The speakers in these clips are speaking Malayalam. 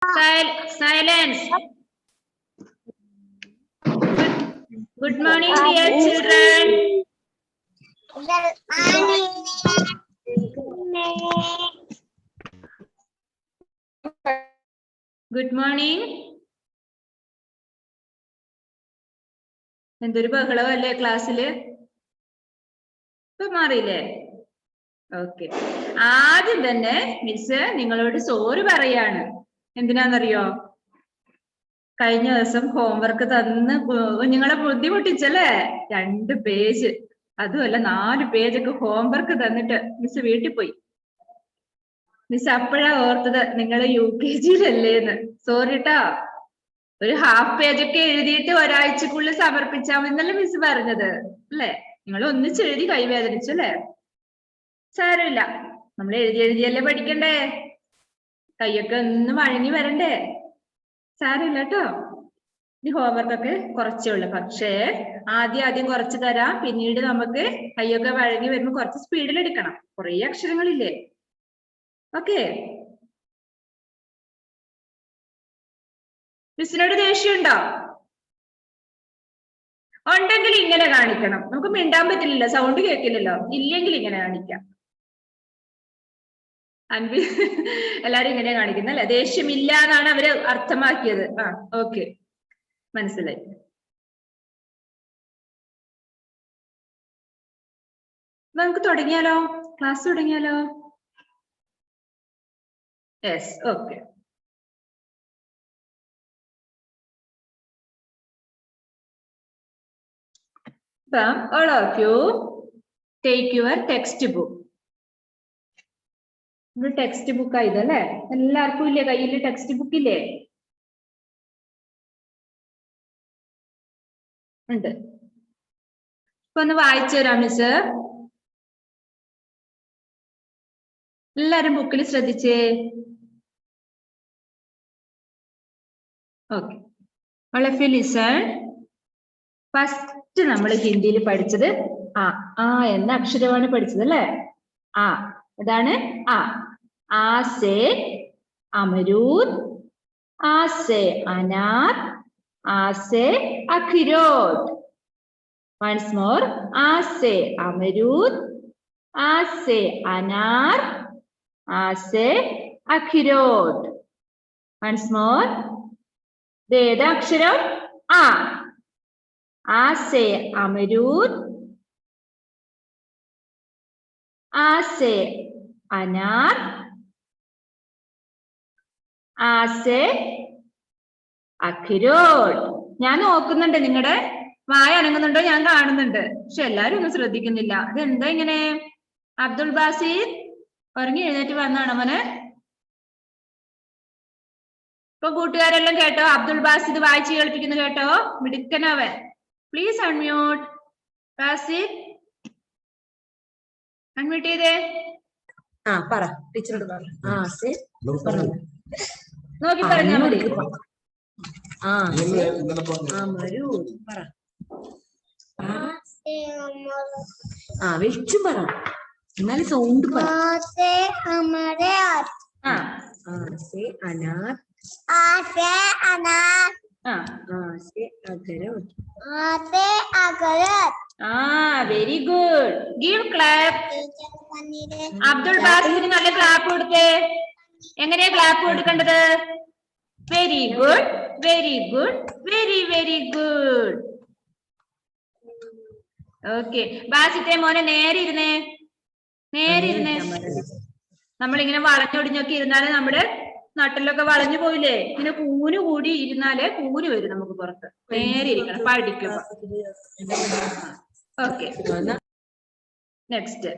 Silence. Good morning, dear children. Good morning. എന്തൊരു ബഹളമല്ലേ ക്ലാസ്സില്? ഇപ്പൊ മാറിയില്ലേ? ഓക്കെ. ആദ്യം തന്നെ മിസ് നിങ്ങളോട് സോറി പറയാണ്. എന്തിനാന്നറിയോ? കഴിഞ്ഞ ദിവസം ഹോംവർക്ക് തന്ന് നിങ്ങളെ ബുദ്ധിമുട്ടിച്ചല്ലേ? 2 പേജ്, അതുമല്ല 4 പേജൊക്കെ ഹോംവർക്ക് തന്നിട്ട് മിസ് വീട്ടിൽ പോയി. മിസ് അപ്പോഴാ ഓർത്തത് നിങ്ങൾ UKG-യിലല്ലേന്ന്. സോറി ട്ടോ. ഒരു ഹാഫ് പേജൊക്കെ എഴുതിയിട്ട് ഒരാഴ്ചക്കുള്ളിൽ സമർപ്പിച്ചാൽ മതി മിസ് പറഞ്ഞത് അല്ലേ? നിങ്ങൾ ഒന്നിച്ച് എഴുതി കൈവേദനിച്ചു അല്ലേ? സാരമില്ല, നമ്മൾ എഴുതിയല്ലേ പഠിക്കണ്ടേ? കൈയൊക്കെ ഒന്ന് വഴങ്ങി വരണ്ടേ? സാരമില്ല കേട്ടോ. ഈ ഹോംവർക്കൊക്കെ കുറച്ചേ ഉള്ളു, പക്ഷേ ആദ്യം കുറച്ച് തരാം. പിന്നീട് നമുക്ക് കൈയൊക്കെ വഴങ്ങി വരുമ്പോൾ കുറച്ച് സ്പീഡിൽ എടുക്കണം. കുറേ അക്ഷരങ്ങളില്ലേ? ഓക്കെ. മിസ്സിനോട് ദേഷ്യമുണ്ടോ? ഉണ്ടെങ്കിൽ ഇങ്ങനെ കാണിക്കണം. നമുക്ക് മിണ്ടാൻ പറ്റില്ലല്ലോ, സൗണ്ട് കേൾക്കില്ലല്ലോ. ഇല്ലെങ്കിൽ ഇങ്ങനെ കാണിക്കാം. എല്ലാരും ഇങ്ങനെ കാണിക്കുന്നല്ലേ? ദേഷ്യമില്ല എന്നാണ് അവര് അർത്ഥമാക്കിയത്. ഓക്കെ, മനസ്സിലായി. നമുക്ക് തുടങ്ങിയാലോ? ക്ലാസ് തുടങ്ങിയാലോ? Yes, okay. all of you take your textbook. Textbook ആയതല്ലേ? എല്ലാവർക്കും ഇല്ലേ കയ്യില് ടെക്സ്റ്റ് ബുക്ക് ഇല്ലേ? ഉണ്ട്. ഇപ്പൊ ഒന്ന് വായിച്ചു തരാം മിസ്. എല്ലാരും ബുക്കിൽ ശ്രദ്ധിച്ചേ. Okay, all of you listen. First നമ്മൾ ഹിന്ദിയിൽ പഠിച്ചത് ആ എന്ന അക്ഷരമാണ് പഠിച്ചത് അല്ലേ? ആ, അതാണ് ആ. ആ സേ അമരൂദ്, ആ സേ അനാർ, ആ സേ അഖിരോട്ട്. Once more. ആ സേ അമരൂദ്, ആ സേ അനാർ, ആ സേ അഖിരോട്ട്. Once more. ഏതാ അക്ഷരം? ആ. ആ സേ അമരൂദ്, ആ സേ അനാർ, ആ സേ അഖിരോട്ട്. ഞാൻ നോക്കുന്നുണ്ട്, നിങ്ങളുടെ വായ അനങ്ങുന്നുണ്ടോ ഞാൻ കാണുന്നുണ്ട്, പക്ഷെ എല്ലാരും ഒന്നും ശ്രദ്ധിക്കുന്നില്ല. അതെന്താ ഇങ്ങനെ? അബ്ദുൾ ബാസിദ് ഉറങ്ങി എഴുന്നേറ്റ് വന്നാണോ മോനെ? ഇപ്പൊ കൂട്ടുകാരെല്ലാം കേട്ടോ? അബ്ദുൾ ബാസിദ് വായിച്ച് കേൾപ്പിക്കുന്നു കേട്ടോ? മിടുക്കനവൻ. Please unmute. ബാസിദ് അൺമ്യൂട്ട് ചെയ്തേ. പറ ടീച്ചറോട് പറ. നോക്കി പറഞ്ഞാ മതി. വെച്ചും പറ, എന്നാലും സൗണ്ട് പറ. അനാർ, very good. Give clap. Abdul ബാസിദിന് നല്ല ക്ലാപ്പ് കൊടുത്തേ. എങ്ങനെയാ ക്ലാപ്പ് കൊടുക്കേണ്ടത്? Very good, very good, very very good. Okay, ബാസിത്തെ മോനെ നേരെ ഇരുന്നേ, നേരെ ഇരുന്നേ. നമ്മളിങ്ങനെ വളഞ്ഞൊടിഞ്ഞൊക്കെ ഇരുന്നാല് നമ്മുടെ നട്ടിലൊക്കെ വളഞ്ഞു പോയില്ലേ? ഇങ്ങനെ കൂന് കൂടി ഇരുന്നാലേ കൂന് വരും നമുക്ക് പുറത്ത്. നേരെ ഇരിക്കണം പഠിക്കുമ്പോ. Okay, next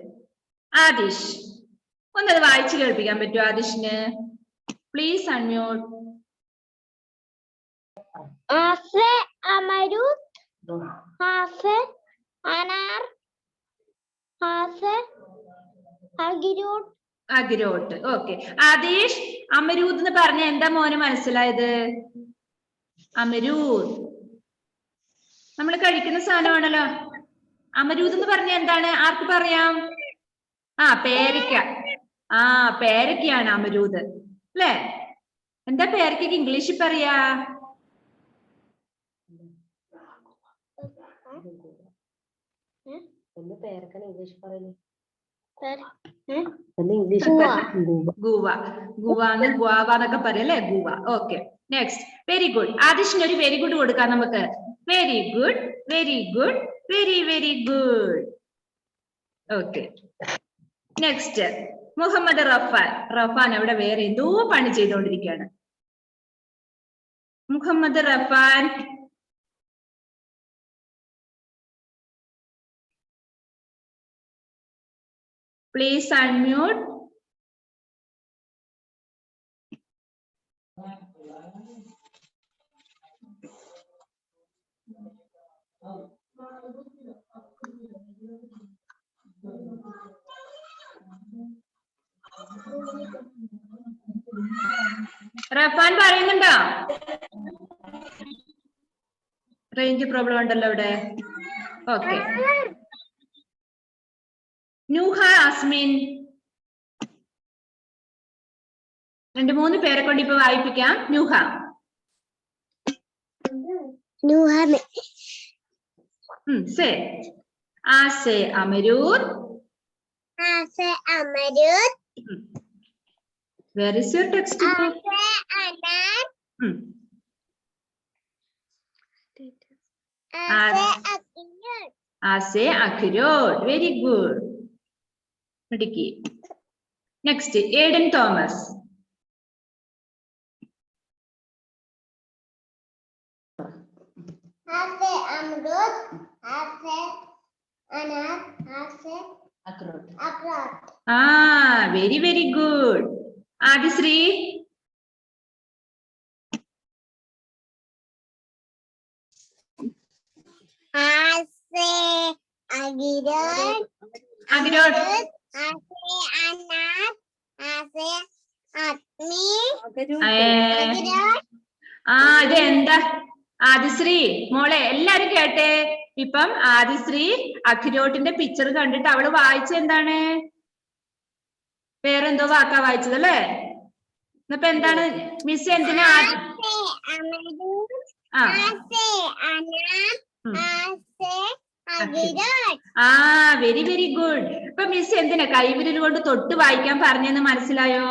Adish. ഒന്നത് വായിച്ചു കേൾപ്പിക്കാൻ പറ്റുമോ ആദിഷിന്? Please unmute. അമരൂദ്, അനാർ, അഖിരോട്ട്. അഖിരോട്ട്. ഓക്കെ, ആദിഷ് അമരൂദ് എന്ന് പറഞ്ഞ എന്താ മോന് മനസ്സിലായത്? അമരൂദ് നമ്മൾ കഴിക്കുന്ന സാധനമാണല്ലോ. അമരൂദ് എന്ന് പറഞ്ഞ എന്താണ്? ആർക്ക് പറയാം? പേരയ്ക്ക. പേരയ്ക്കയാണ് അമരൂദ് അല്ലേ? എന്താ പേരക്കൊക്കെ ഇംഗ്ലീഷിൽ പറയാ? പേരക്കാണ് ഇംഗ്ലീഷ് പറയുന്നത്. ഗുവ. ഗുവാന്ന് ഗുവാവ എന്നൊക്കെ പറയല്ലേ, guava. Okay, next. Very good. ആദിഷിന് ഒരു വെരി ഗുഡ് കൊടുക്കാം നമുക്ക്. Very good, very good, very very good. Okay, next. Muhammad Rafan. Rafan അവിടെ വേറെ എന്തോ പണി ചെയ്തുകൊണ്ടിരിക്കുകയാണ്. മുഹമ്മദ് റഫാൻ. Please unmute. റഫാൻ പറയുന്നുണ്ടോ? റേഞ്ച് പ്രോബ്ലം ഉണ്ടല്ലോ ഇവിടെ. ഓക്കെ, നൂഹ അസ്മിൻ. 2-3 പേരെ കൊണ്ട് ഇപ്പൊ വായിപ്പിക്കാം. നൂഹ. സേ. ആസെ അമരൂദ്. Where is your textbook? Ase akhirot. Very good. Midiki. Next, Aiden Thomas. Ase amrut. Ase anak. Ase akrot. Very very good. Adisri. Ase agirot. Agirot. Ase anak. Ase atmi. ഇത് എന്താ? ആദിശ്രീ മോളെ, എല്ലാരും കേട്ടെ. ഇപ്പം ആദിശ്രീ അഖിരോട്ടിന്റെ പിക്ചർ കണ്ടിട്ട് അവള് വായിച്ച എന്താണ്? വേറെന്തോ വാക്കാ വായിച്ചത് അല്ലേ? ഇപ്പൊ എന്താണ് മിസ് എന്തിനാ? Very very good. ഇപ്പൊ മിസ് എന്തിനാ കൈവിരൽ കൊണ്ട് തൊട്ട് വായിക്കാൻ പറഞ്ഞെന്ന് മനസ്സിലായോ?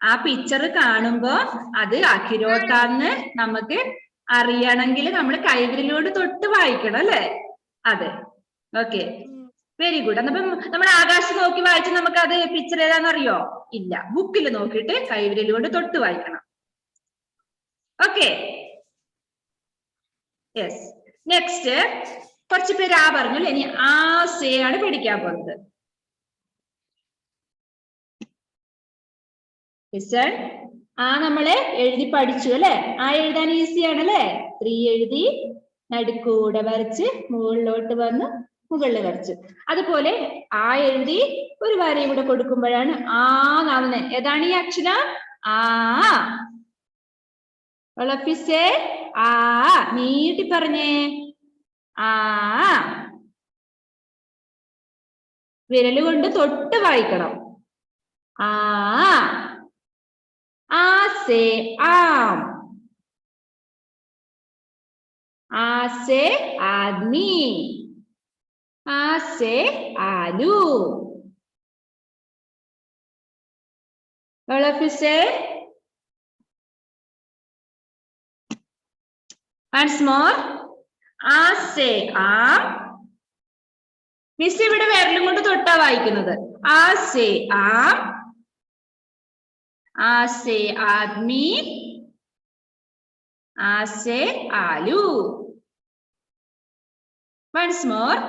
ആ പിക്ചർ കാണുമ്പോ അത് അഖിരോട്ടാന്ന് നമുക്ക് അറിയണമെങ്കിൽ നമ്മൾ കൈവിരലോട് തൊട്ട് വായിക്കണം അല്ലേ? അതെ, ഓക്കെ, വെരി ഗുഡ്. അപ്പം നമ്മൾ ആകാശം നോക്കി വായിച്ച് നമുക്ക് അത് പിക്ചർ ഏതാണെന്നറിയോ? ഇല്ല, ബുക്കിൽ നോക്കിയിട്ട് കൈവിരൽ കൊണ്ട് തൊട്ട് വായിക്കണം. Okay, yes. നെക്സ്റ്റ്, കുറച്ച് പേര് ആ പറഞ്ഞു. ഇനി ആ സേ ആണ് പഠിക്കാൻ പോകുന്നത്. ലിസൺ. ആ നമ്മള് എഴുതി പഠിച്ചു അല്ലെ? ആ എഴുതാൻ ഈസി ആണല്ലേ? 3 എഴുതി നടുക്കൂടെ വരച്ച് മുകളിലോട്ട് വന്ന് മുകളിൽ വരച്ചു. അതുപോലെ ആ എഴുതി ഒരു വരയും കൂടെ കൊടുക്കുമ്പോഴാണ് ആ നാവുന്നത്. ഏതാണ് ഈ അക്ഷരം? ആ. ഒളപ്പിസേ ആ. നീട്ടി പറഞ്ഞേ. ആ. വിരല് കൊണ്ട് തൊട്ട് വായിക്കണം. ആ. ആസെ ആം. ആസെ ആദ്മി. ആസെ ആലു. ഒളപ്പിസേ. Once more. ആസെ ആം. മിസ് ഇവിടെ വിരലും കൊണ്ട് തൊട്ടാ വായിക്കുന്നത്. ആസെ ആം. ആസെ ആദ്മി. ആസെ ആലു. Once more.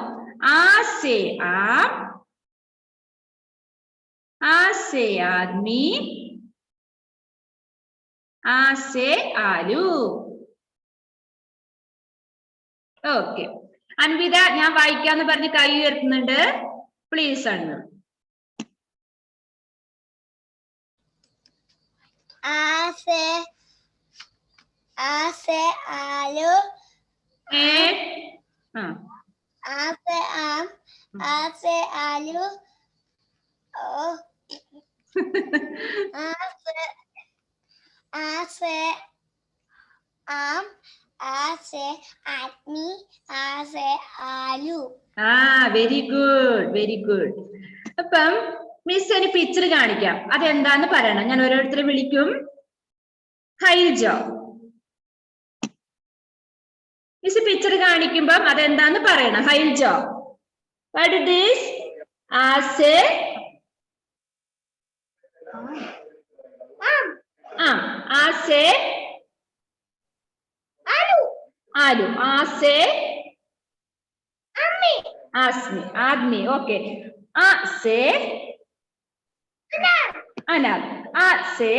ആസെ ആം. ആസെ ആദ്മി. ആസെ ആലു. ഓക്കെ, അൻവിത ഞാൻ വായിക്കാന്ന് പറഞ്ഞ് കൈ ഉയർത്തുന്നുണ്ട്. പ്ലീസ് അണ്ണു. ആസെ ആസെ ആലു. ആസെ ആം. ആസെ ആലു. ആസെ A से आम, A से आदमी, A से आलू. Very good very good. അപ്പം മിസ് ഒരു പിക്ചർ കാണിക്കാം, അതെന്താന്ന് പറയണം. ഞാൻ ഓരോരുത്തരെ വിളിക്കും. ഹൈൽജോ, മിസ് പിക്ചർ കാണിക്കുമ്പം അതെന്താന്ന് പറയണം. ഹൈൽജോ, വാട്ട് ഇസ് ദിസ്? ആസെ ആസെ आलू. ആലു. ആസെ आदमी. ആസ്മി ആദ്മി. ഓക്കെ. ആസെ अनार. അനാർ. ആസെ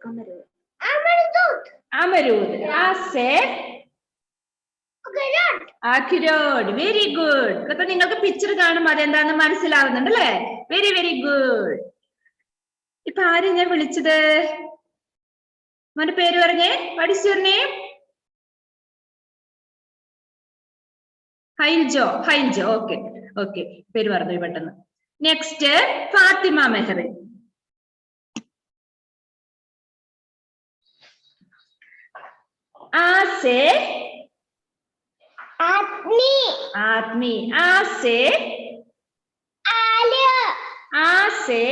अमरूद. അമരൂദ്. ആസെ अखरोट. അഖിരോട്. Very good. അപ്പൊ നിങ്ങൾക്ക് പിക്ചർ കാണുമ്പോൾ അതെന്താന്ന് മനസ്സിലാവുന്നുണ്ട് അല്ലേ? Very very good. ഇപ്പൊ ആരും ഞാൻ വിളിച്ചത്? മോന്റെ പേര് പറഞ്ഞേ. What is your name? Hailjo. Hailjo. Okay okay, പേര് പറഞ്ഞു പെട്ടെന്ന്. നെക്സ്റ്റ് ഫാത്തിമ മെഹറിൻ. ആസെ आदमी. ആദ്മി. ആസെ आलू. ആസെ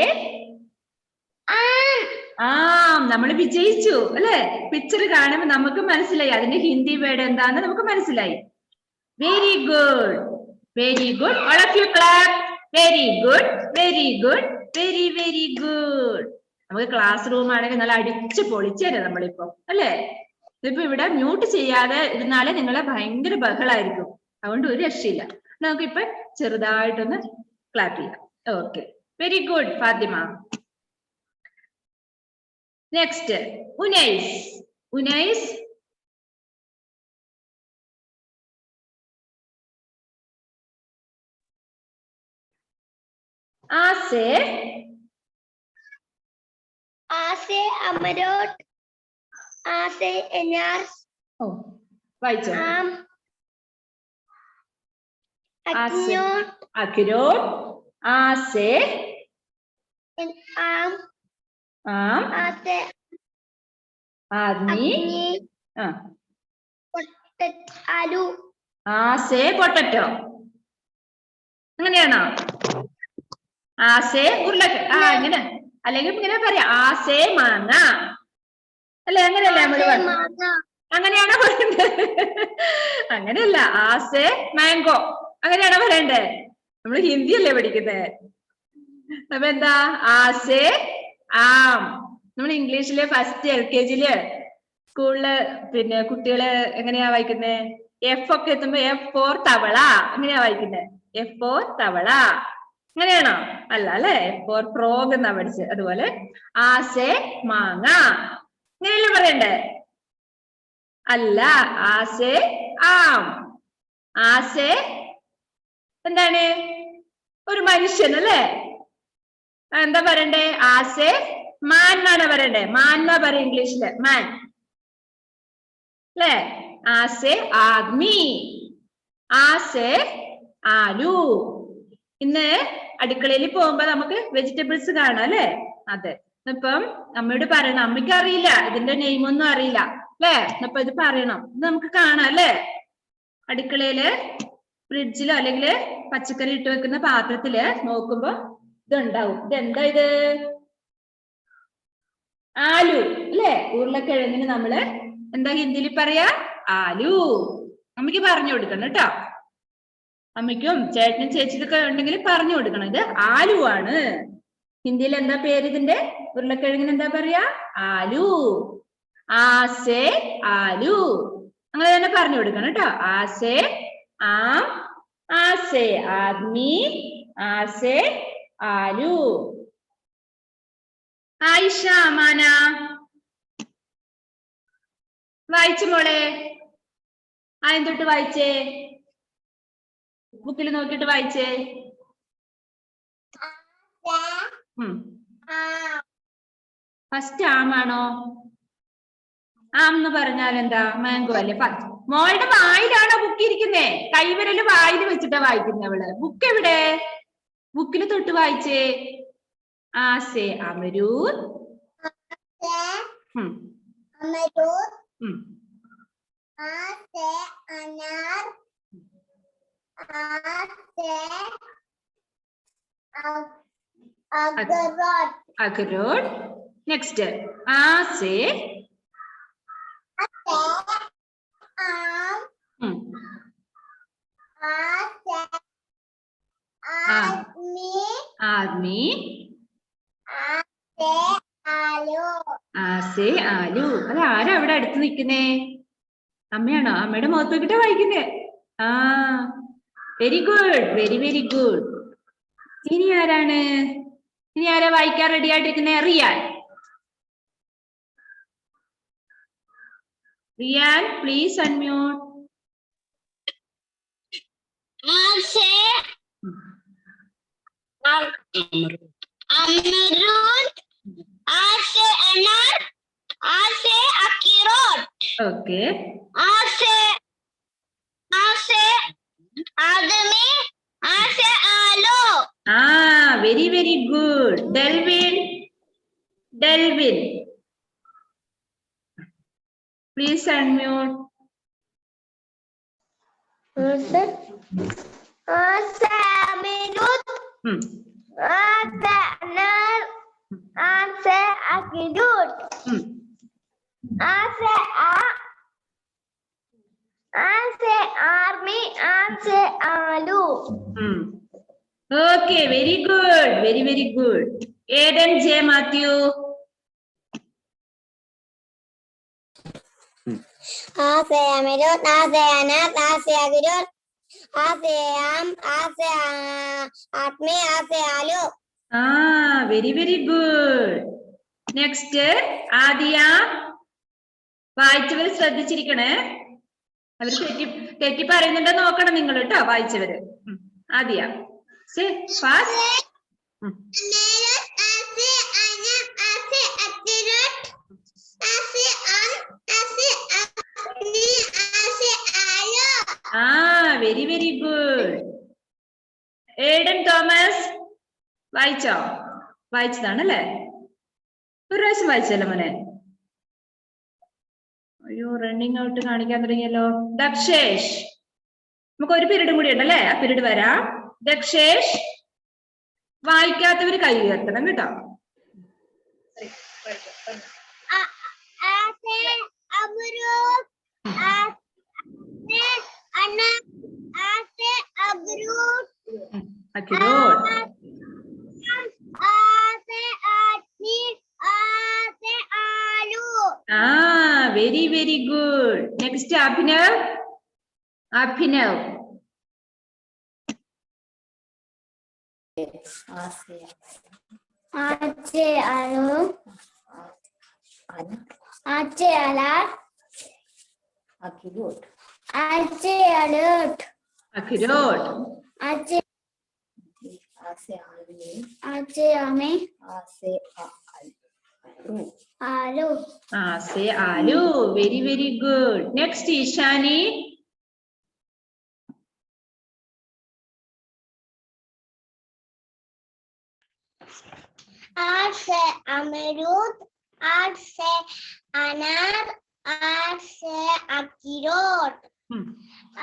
आम. ആം. നമ്മൾ വിജയിച്ചു അല്ലെ? പിക്ചർ കാണുമ്പോൾ നമുക്ക് മനസ്സിലായി അതിന്റെ ഹിന്ദി വേർഡ് എന്താന്ന് നമുക്ക് മനസ്സിലായി. Very good very good. All of you clap. Very good very good very very good. നമുക്ക് ക്ലാസ് റൂം ആണെങ്കിൽ നല്ല അടിച്ചു പൊളിച്ചേരാം നമ്മളിപ്പോ അല്ലേ? ഇപ്പൊ ഇവിടെ മ്യൂട്ട് ചെയ്യാതെ ഇരുന്നാലേ നിങ്ങളെ ഭയങ്കര ബഹളായിരിക്കും. അതുകൊണ്ട് ഒരു രക്ഷയില്ല. നമുക്കിപ്പൊ ചെറുതായിട്ടൊന്ന് ക്ലാപ്പ് ചെയ്യാം. Okay, very good Fathima. Next Unais. Unais. ആസെ A से अमरूद. A से अनार. ഓ വായിച്ചോ. आम. आसे. अखरोट. അഖിരോട്. ആസെ आम. ആം. A से ആദ്മി. आदमी. आलू. ആസെ പൊട്ടറ്റോ. അങ്ങനെയാണോ? ആസെ ഉരുളക്കിഴങ്ങ്. ഇങ്ങനെ അല്ലെങ്കിൽ ഇങ്ങനെ പറയാം. ആസെ മാങ്ങ അല്ലെ? അങ്ങനെയല്ലേ നമ്മള് मांगा. അങ്ങനെയാണോ പറയണ്ടത്? അങ്ങനെയല്ല. ആസെ മാംഗോ അങ്ങനെയാണോ പറയണ്ടേ? നമ്മള് ഹിന്ദി അല്ലേ പഠിക്കുന്നത്. അപ്പൊ എന്താ? ആസെ ആം. നമ്മൾ ഇംഗ്ലീഷില് ഫസ്റ്റ് LKG സ്കൂളില് പിന്നെ കുട്ടികള് എങ്ങനെയാ വായിക്കുന്നത്? എഫ് ഒക്കെ എത്തുമ്പോ F ഫോർ തവള എങ്ങനെയാ വായിക്കുന്നത്? F ഫോർ തവള. അങ്ങനെയാണോ? അല്ല അല്ലെ? F ഫോർ ഫ്രോഗ് എന്നാ പഠിച്ചത്. അതുപോലെ ആസെ മാങ്ങ ഇങ്ങനെയല്ലേ പറയണ്ടേ? അല്ല. ആസെ ആം. ആസെ എന്താണ്? ഒരു മനുഷ്യൻ അല്ലേ? എന്താ പറയണ്ടേ? ആസെ മാൻ എന്നാണ് പറയണ്ടേ? മാൻ എന്നാ പറയാ ഇംഗ്ലീഷില്. മാൻ അല്ലേ? ആസെ ആദ്മി. ആസെ ആലു. ഇന്ന് അടുക്കളയിൽ പോകുമ്പോ നമുക്ക് വെജിറ്റബിൾസ് കാണാം അല്ലെ? അതെ. ഇപ്പം അമ്മയോട് പറയണം. അമ്മയ്ക്ക് അറിയില്ല, ഇതിന്റെ നെയിം ഒന്നും അറിയില്ല അല്ലെ? അപ്പൊ ഇത് പറയണം. ഇത് നമുക്ക് കാണാം അല്ലെ? അടുക്കളയില് ഫ്രിഡ്ജിലോ അല്ലെങ്കിൽ പച്ചക്കറി ഇട്ട് വെക്കുന്ന പാത്രത്തില് നോക്കുമ്പോ ഇതുണ്ടാവും. ഇതെന്താ ഇത്? ആലു അല്ലെ? ഉരുളക്കിഴങ്ങിന് നമ്മള് എന്താ ഹിന്ദിയിൽ പറയാ? ആലു. അമ്മയ്ക്ക് പറഞ്ഞു കൊടുക്കണം കേട്ടോ. അമ്മയ്ക്കും ചേട്ടനും ചേച്ചിക്കൊക്കെ ഉണ്ടെങ്കിൽ പറഞ്ഞു കൊടുക്കണം. ഇത് ആലു ആണ്. ഹിന്ദിയിൽ എന്താ പേര് ഇതിന്റെ? ഉരുളക്കിഴങ്ങിന് എന്താ പറയാ? ആലു. ആസെ ആലു. അങ്ങനെ തന്നെ പറഞ്ഞു കൊടുക്കണം കേട്ടോ. ആസെ ആം. ആസെ ആദ്മി. ആസെ ആലു. ആയിഷ അമാന വായിച്ചു മോളെ. ആദ്യം തൊട്ട് വായിച്ചേ. ബുക്കിൽ നോക്കിട്ട് വായിച്ചേ. ഫസ്റ്റ് ആമാണോ? ആം എന്ന് പറഞ്ഞാൽ എന്താ? മാംഗോ അല്ലേ? മോളുടെ വായിലാണോ ബുക്ക് ഇരിക്കുന്നേ? കൈവിരല് വായിൽ വെച്ചിട്ടാ വായിക്കുന്നേ അവള്. ബുക്ക് എവിടെ? ബുക്കിൽ തൊട്ട് വായിച്ചേ. A से अमरूद. अमरूद. Hmm. A से अनार. A से अखरोट. अखरोट. Next. A से आम. Hmm. A से आदमी. आदमी. A से आलू. A से आलू. അത് ആരാ അവിടെ അടുത്ത് നിൽക്കുന്നേ? അമ്മയാണോ? അമ്മയുടെ മുഖത്ത് നോക്കിട്ടാ വായിക്കുന്നേ. ആ, very good, very very good. ഇനി ആരാണ്? ഇനി ആരാ വായിക്കാൻ റെഡി ആയിട്ടിരിക്കുന്നേ? Riyan. Riyan, please unmute. A से अमरूद. A से अनार. A से अखरोट. ഓക്കെ. A से आदमी. A से आलू. ആ, very very good. Delvin, Delvin, please unmute. A से अमरूद. A से अनार. A से अखरोट. A से आदमी. A से आलू. Okay, very good, very very good. Aiden J Mathew. A से अमरूद. A से अनार. A से अखरोट. A से आम. A से आदमी. A से आलू. ആ, very very good. Next Aadiya. വായിച്ചവര് ശ്രദ്ധിച്ചിരിക്കണേ. അവര് തെറ്റി പറയുന്നുണ്ടോ നോക്കണം നിങ്ങൾ കേട്ടോ, വായിച്ചവര്. ആദിയ, ഫാസ്റ്റ്. ആ, very very good. Aiden Thomas വായിച്ചോ? വായിച്ചതാണല്ലേ? ഒരു പ്രാവശ്യം വായിച്ചല്ലോ മോനെ. അയ്യോ, റണ്ണിങ് ഔട്ട് കാണിക്കാൻ തുടങ്ങിയല്ലോ. ദക്ഷേഷ്, നമുക്ക് ഒരു പീരീഡും കൂടി ഉണ്ടല്ലേ? ആ പീരീഡ് വരാം. ദക്ഷേഷ്, വായിക്കാത്തവര് കൈ ഉയർത്തണം കേട്ടോ. അഖിലോട്ട്. ആ, very very good. Next Abhinav. Abhinav, आचे आलू. आचे अनार. अखरोट. आचे अखरोट. അഖിലോട്ട്. आचे A से आलू. आचे आमे. A से आलू. आलू. ആ, say aloo. Very very good. Next Ishani. आठ से अमरूद. आठ से अनार. आठ से अखरोट.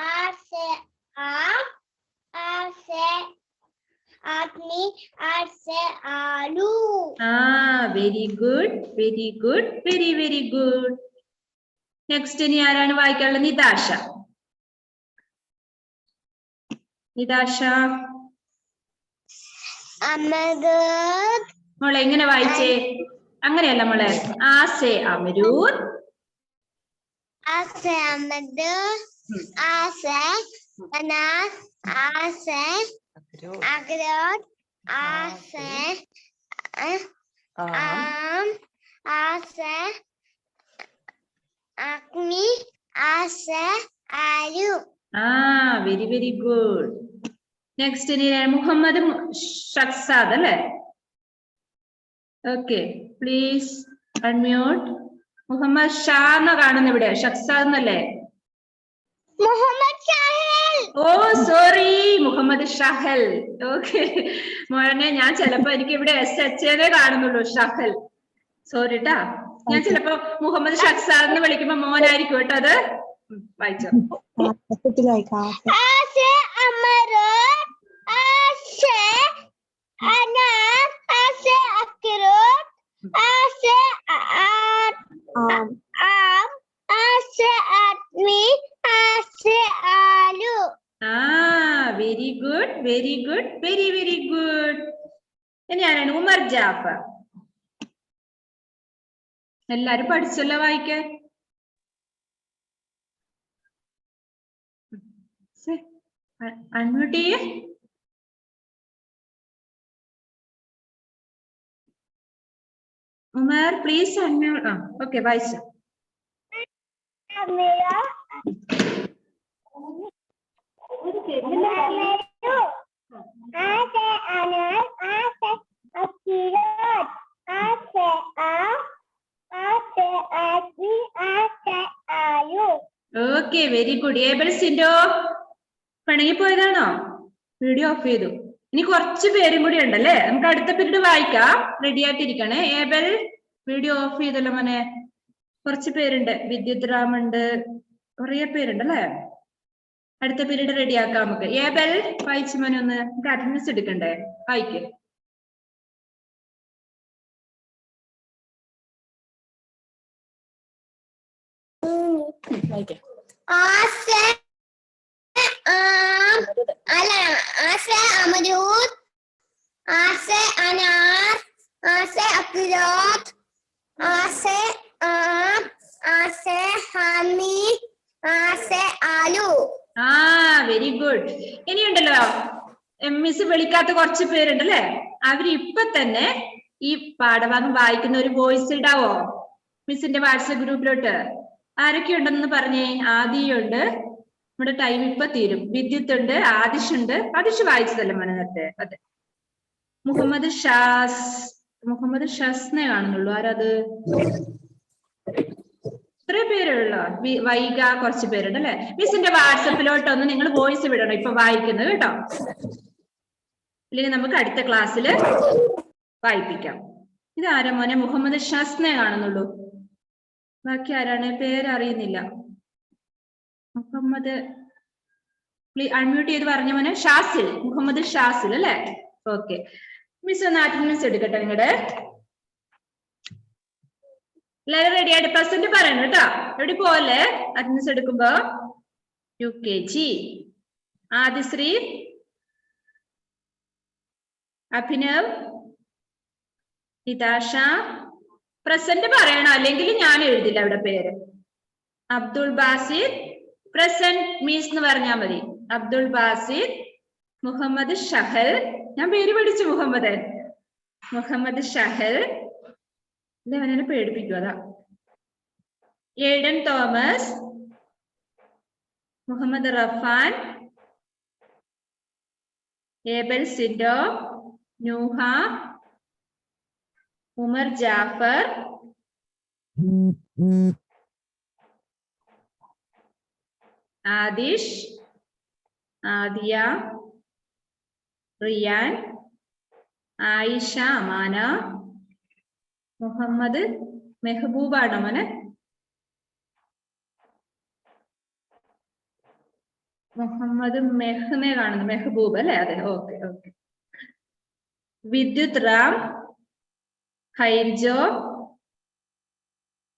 आठ से आम. आठ से आदमी. आठ से आलू. ആ, very good, very good, very very good. Next ഇനി ആരാണ് വായിക്കാനുള്ളത്? നിതാഷ. നിതാഷ अमरूद. മോളെ എങ്ങനെ വായിച്ചേ? അങ്ങനെയല്ല മോളെ. ആ സേ അമരൂദ്. आ से अमरूद. आ से अनार. आ से अखरोट. आ से आम. आ से आदमी. आ से आलू. ആ, വെരി വെരി ഗുഡ്. നെക്സ്റ്റ് ഇനി മുഹമ്മദ് ഷക്സാദ് അല്ലേ? Okay, please unmute. Muhammad Shah എന്ന കാണുന്ന ഇവിടെ, ഷക്സാദ് എന്നല്ലേ? मोहम्मद शाह है. ഓ സോറി, മുഹമ്മദ് ഷഹൽ. ഓക്കെ മോനെ, ഞാൻ ചിലപ്പോ എനിക്ക് ഇവിടെ SH കാണുന്നുള്ളൂ, ഷഹൽ. സോറി ട്ടാ. ഞാൻ ചിലപ്പോ മുഹമ്മദ് ഷഹ്സാദ് എന്ന് വിളിക്കുമ്പോ മോനായിരിക്കും കേട്ടോ അത്. വായിച്ചോ. Very good, very good, very very good. ഇനി ആരാണ്? ഉമർ ജാഫർ. എല്ലാരും പഠിച്ചല്ലോ വായിക്കാൻ. അൺമ്യൂട്ട് ചെയ്യേ. Umar please unmute. ഓക്കെ, വായിച്ചു. Okay, very good. Abel Sindo പിണങ്ങിപ്പോയതാണോ? വീഡിയോ ഓഫ് ചെയ്തു. ഇനി കുറച്ച് പേരും കൂടി ഉണ്ടല്ലേ, നമുക്ക് അടുത്ത പീരീഡ് വായിക്കാം. റെഡി ആയിട്ടിരിക്കണേ. ഏബൽ വീഡിയോ ഓഫ് ചെയ്തല്ലോ മോനെ. കുറച്ച് പേരുണ്ട്, വിദ്യുത് റാം ഉണ്ട്, കുറേ പേരുണ്ടല്ലേ. അടുത്ത പീരീഡ് റെഡി ആക്കാം നമുക്ക്. ഏബൽ വായിച്ചു മോനെ ഒന്ന്. നമുക്ക് അറ്റൻഡൻസ് എടുക്കണ്ടേ? വായിക്കേ. अमरूद, आ से अनार, आ से अखरोट, आ से आम, आ से हामी, आ से आलू. Very good. ഇനിയുണ്ടല്ലോ മിസ് വിളിക്കാത്ത കുറച്ച് പേരുണ്ടല്ലേ, അവര് ഇപ്പൊ തന്നെ ഈ പാഠഭാഗം വായിക്കുന്ന ഒരു വോയിസ് ഇടാവോ മിസ്സിന്റെ വാട്സപ്പ് ഗ്രൂപ്പിലോട്ട്? ആരൊക്കെ ഉണ്ടെന്ന് പറഞ്ഞേ. ആദിയുണ്ട്, നമ്മുടെ ടൈം ഇപ്പൊ തീരും. വിദ്യുത്ത് ഉണ്ട്, ആദിഷ് ഉണ്ട്. ആദിഷ് വായിച്ചതല്ലേ മോനെ നേരത്തെ? അതെ. മുഹമ്മദ് ഷാസ്, മുഹമ്മദ് ഷസ്നെ കാണുന്നുള്ളൂ. ആരത്? ഇത്ര പേരുള്ളോ? വൈക കുറച്ച് പേരുണ്ട് അല്ലെ. മിസ്സിന്റെ വാട്സപ്പിലോട്ടൊന്ന് നിങ്ങൾ വോയിസ് വിടണം ഇപ്പൊ വായിക്കുന്നത് കേട്ടോ, ഇല്ലെങ്കിൽ നമുക്ക് അടുത്ത ക്ലാസ്സിൽ വായിപ്പിക്കാം. ഇതാരാ മോനെ? മുഹമ്മദ് ഷസ്നെ കാണുന്നുള്ളൂ. ബാക്കി ആരാണ്? പേരറിയുന്നില്ല. മുഹമ്മദ് അൺമ്യൂട്ട് ചെയ്ത് പറഞ്ഞ മോനെ. ഷാസിൽ, മുഹമ്മദ് ഷാസിൽ അല്ലെ? ഓക്കെ, മിസ് ഒന്ന് അറ്റൻഡൻസ് എടുക്കട്ടെ നിങ്ങളുടെ. എല്ലാവരും റെഡി ആയിട്ട് പ്രസന്റ് പറയണം കേട്ടോ. എവിടെ പോലെ അറ്റൻഡൻസ് എടുക്കുമ്പോ. UKG ആദിശ്രീ, അഭിനവ്, നിതാഷ പ്രസന്റ് പറയണം, അല്ലെങ്കിൽ ഞാൻ എഴുതില്ല അവിടെ പേര്. അബ്ദുൾ ബാസിദ് പ്രസന്റ് മീൻസ് എന്ന് പറഞ്ഞാൽ മതി. അബ്ദുൾ ബാസിദ്, മുഹമ്മദ് ഷഹൽ, ഞാൻ പേര് പഠിച്ചു മുഹമ്മദ്. മുഹമ്മദ് ഷഹൽ, അവനെ പേടിപ്പിക്കും അതാ. Aiden Thomas, Muhammad Rafan, Abel Sindo, Nooha, Umar Jafar, Adish, Aadiya, Riyan, Ayisha, Amana, Muhammad മെഹബൂബാണോ മോനെ? മുഹമ്മദ് മെഹ്നെ കാണുന്നു. മെഹബൂബ് അല്ലെ? അതെ, okay okay. Vidyut Ram, Hairjo,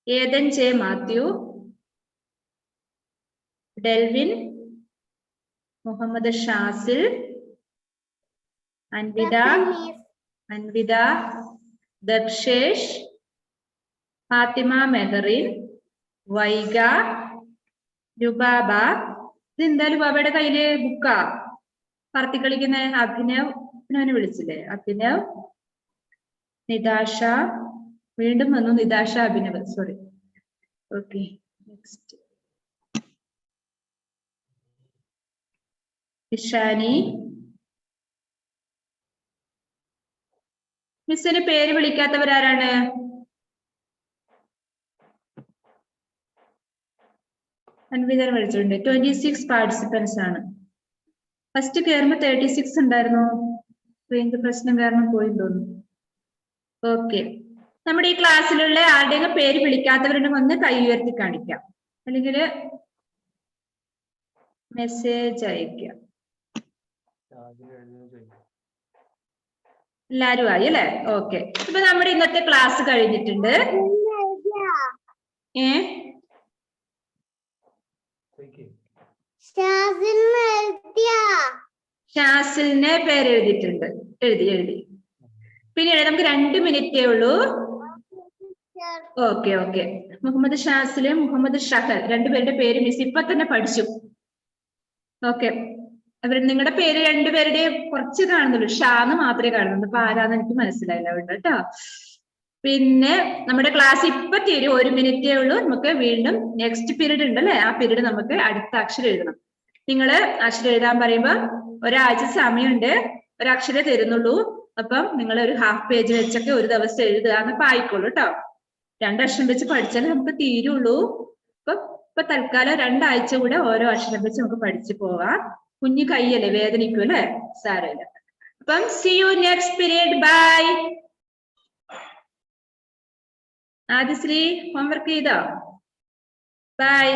Eden J Mathew, Delvin, Muhammad Shazil, Anvitha, Dakshesh, Fathima Meherin, Vaiga, Lubaba. ഇതെന്താ ലുബാബയുടെ കയ്യില് ബുക്കാ പറത്തി കളിക്കുന്ന? അഭിനവ്, അവനെ വിളിച്ചില്ലേ? അഭിനവ്, നിതാഷ, വീണ്ടും വന്നു Nitasha, Abhinav, sorry. Okay, next Ishani. മിസ്സിന് പേര് വിളിക്കാത്തവരാരാണ്? അൻവിതർ വിളിച്ചിട്ടുണ്ട്. 26 പാർട്ടിസിപ്പൻസ് ആണ്. ഫസ്റ്റ് കയറുമ്പോ 36 ഉണ്ടായിരുന്നോ? റേഞ്ച് പ്രശ്നം കാരണം പോയി തോന്നുന്നു. ഓക്കെ, നമ്മുടെ ഈ ക്ലാസ്സിലുള്ള ആരുടെയും പേര് വിളിക്കാത്തവരുണ്ടെങ്കിൽ ഒന്ന് കൈ ഉയർത്തി കാണിക്കാം, അല്ലെങ്കിൽ മെസ്സേജ് അയക്കാം. എല്ലാരും ആയി അല്ലെ? ഓക്കെ, ഇപ്പൊ നമ്മുടെ ഇന്നത്തെ ക്ലാസ് കഴിഞ്ഞിട്ടുണ്ട്. ഷാസിലിനെ പേര് എഴുതിയിട്ടുണ്ട്. എഴുതി. പിന്നീട് നമുക്ക് 2 മിനിറ്റേ ഉള്ളൂ. ഓക്കെ, മുഹമ്മദ് ഷാസില്, മുഹമ്മദ് ഷഹൽ, രണ്ടുപേരുടെ പേര് മിസ് ഇപ്പൊ തന്നെ പഠിച്ചു. ഓക്കെ, നിങ്ങളുടെ പേര് രണ്ടുപേരുടെയും കുറച്ച് കാണുന്നുള്ളൂ, ഷാന്ന് മാത്രമേ കാണുന്നുള്ളൂ. അപ്പൊ ആരാന്ന് എനിക്ക് മനസ്സിലായില്ല കേട്ടോ. പിന്നെ നമ്മുടെ ക്ലാസ് ഇപ്പൊ തീരും, 1 മിനിറ്റേ ഉള്ളൂ. നമുക്ക് വീണ്ടും നെക്സ്റ്റ് പീരീഡ് ഉണ്ടല്ലേ, ആ പീരീഡ് നമുക്ക് അടുത്ത അക്ഷരം എഴുതണം. നിങ്ങൾ അക്ഷരം എഴുതാൻ പറയുമ്പോ ഒരാഴ്ച സമയമുണ്ട്, ഒരക്ഷരം തരുന്നുള്ളൂ. അപ്പം നിങ്ങൾ ഒരു ഹാഫ് പേജ് വെച്ചൊക്കെ ഒരു ദിവസം എഴുതുക എന്നൊക്കെ ആയിക്കോളൂ കേട്ടോ. 2 അക്ഷരം വെച്ച് പഠിച്ചാലേ നമുക്ക് തീരുള്ളൂ. ഇപ്പൊ തൽക്കാലം 2 ആഴ്ച കൂടെ ഓരോ അക്ഷരം വെച്ച് നമുക്ക് പഠിച്ചു പോവാം. കുഞ്ഞു കൈയല്ലേ, വേദനിക്കും അല്ലേ? സാരമില്ല. അപ്പം see you next period. Bye. Adishree homework ചെയ്തോ? ബൈ.